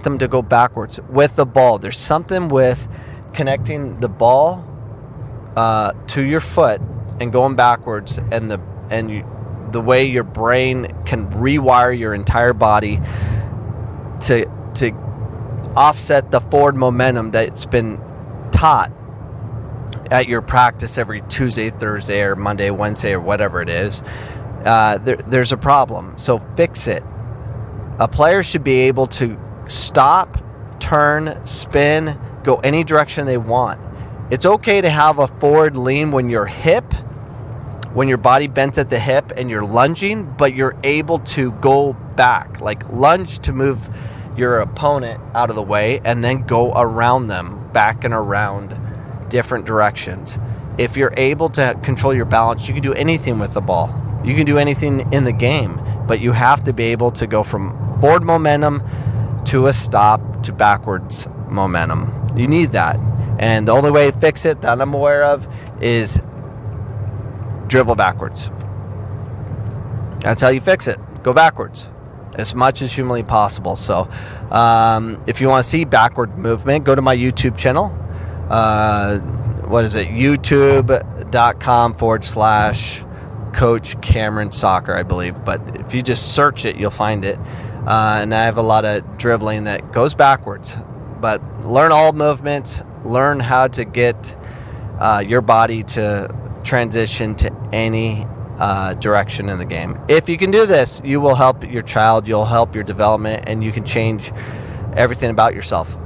get them to go backwards with the ball. There's something with connecting the ball to your foot and going backwards, and the way your brain can rewire your entire body to offset the forward momentum that's been taught at your practice every Tuesday, Thursday, or Monday, Wednesday, or whatever it is. There's a problem. So fix it. A player should be able to stop, turn, spin, go any direction they want. It's okay to have a forward lean when your body bends at the hip and you're lunging, but you're able to go back, like lunge to move your opponent out of the way and then go around them, back and around different directions. If you're able to control your balance, you can do anything with the ball. You can do anything in the game, but you have to be able to go from forward momentum to a stop to backwards momentum. You need that. And the only way to fix it that I'm aware of is dribble backwards. That's how you fix it. Go backwards as much as humanly possible. So if you want to see backward movement, go to my YouTube channel. What is it? youtube.com/Coach Cameron Soccer, I believe. But if you just search it, you'll find it. And I have a lot of dribbling that goes backwards. But learn all movements. Learn how to get your body to transition to any direction in the game. If you can do this, you will help your child, you'll help your development, and you can change everything about yourself.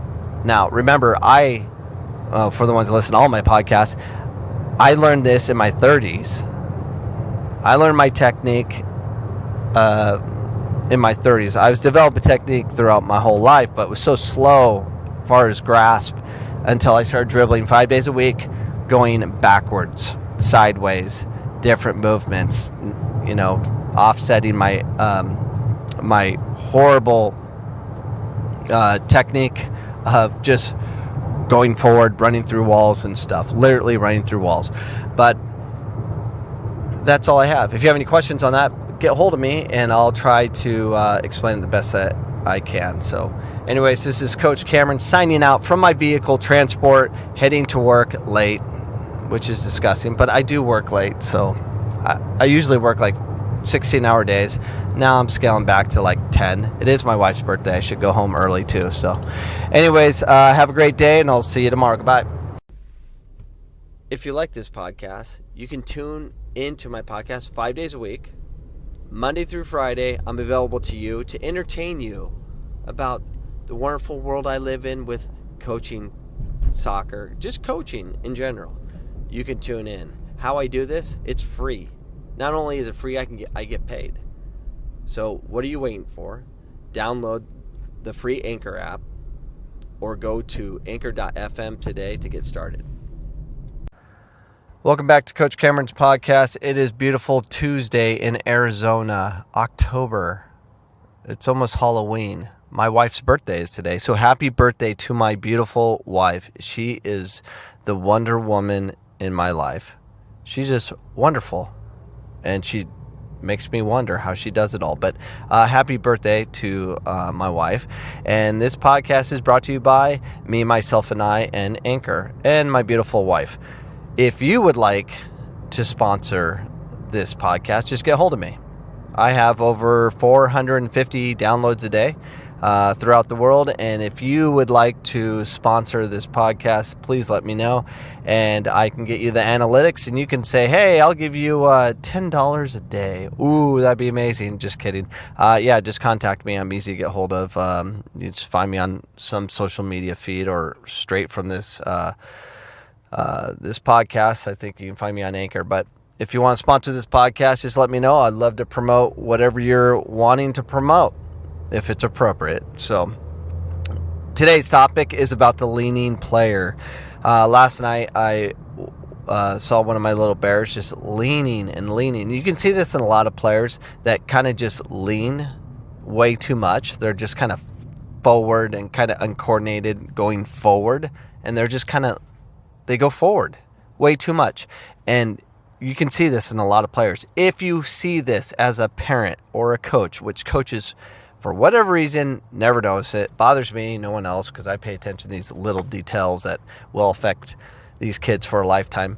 Now, remember, for the ones that listen to all my podcasts, I learned this in my 30s. I learned my technique in my 30s. I was developing technique throughout my whole life, but it was so slow as far as grasp until I started dribbling 5 days a week, going backwards, sideways, different movements, offsetting my my horrible technique of just going forward, running through walls and stuff, literally running through walls. But that's all I have. If you have any questions on that, get a hold of me and I'll try to explain the best that I can. So anyways, this is Coach Cameron signing out from my vehicle transport, heading to work late, which is disgusting, but I do work late. So I usually work like 16-hour days. Now I'm scaling back to like 10. It is my wife's birthday. I should go home early too. So anyways, have a great day and I'll see you tomorrow. Goodbye. If you like this podcast, you can tune into my podcast 5 days a week. Monday through Friday, I'm available to you to entertain you about the wonderful world I live in with coaching soccer, just coaching in general. You can tune in. How I do this, it's free. Not only is it free, I get paid. So what are you waiting for? Download the free Anchor app or go to anchor.fm today to get started. Welcome back to Coach Cameron's podcast. It is beautiful Tuesday in Arizona, October. It's almost Halloween. My wife's birthday is today. So happy birthday to my beautiful wife. She is the Wonder Woman in my life. She's just wonderful. And she makes me wonder how she does it all. But happy birthday to my wife. And this podcast is brought to you by me, myself, and I, and Anchor, and my beautiful wife. If you would like to sponsor this podcast, just get a hold of me. I have over 450 downloads a day throughout the world. And if you would like to sponsor this podcast, please let me know. And I can get you the analytics and you can say, hey, I'll give you $10 a day. Ooh, that'd be amazing. Just kidding. Yeah, just contact me. I'm easy to get hold of. You just find me on some social media feed or straight from this podcast. I think you can find me on Anchor. But if you want to sponsor this podcast, just let me know. I'd love to promote whatever you're wanting to promote, if it's appropriate. So today's topic is about the leaning player. Last night I saw one of my little bears just leaning and leaning. You can see this in a lot of players that kind of just lean way too much. They're just kind of forward and kind of uncoordinated going forward, and they're just they go forward way too much. And you can see this in a lot of players. If you see this as a parent or a coach, which coaches For whatever reason, never notice it. Bothers me, no one else, because I pay attention to these little details that will affect these kids for a lifetime.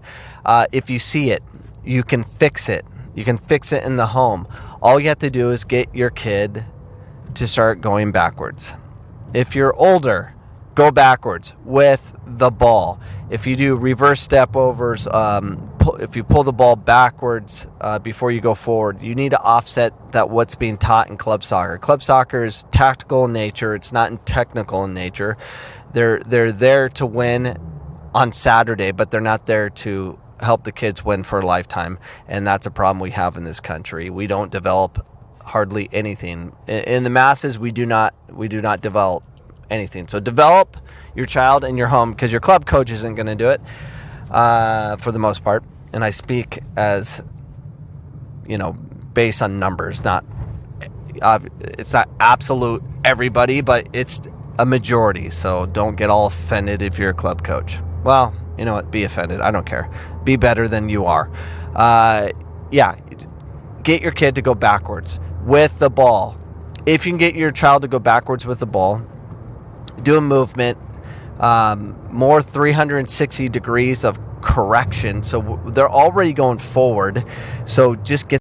If you see it, you can fix it. You can fix it in the home. All you have to do is get your kid to start going backwards. If you're older, go backwards with the ball. If you do reverse step overs, if you pull the ball backwards before you go forward, you need to offset that what's being taught in club soccer. Club soccer is tactical in nature. It's not technical in nature. They're there to win on Saturday, but they're not there to help the kids win for a lifetime. And that's a problem we have in this country. We don't develop hardly anything. In the masses, we do not develop anything. So develop your child in your home, because your club coach isn't going to do it for the most part. And I speak as, based on numbers, it's not absolute everybody, but it's a majority. So don't get all offended if you're a club coach. Well, you know what? Be offended. I don't care. Be better than you are. Get your kid to go backwards with the ball. If you can get your child to go backwards with the ball, do a movement, more 360 degrees of correction. So they're already going forward. So just get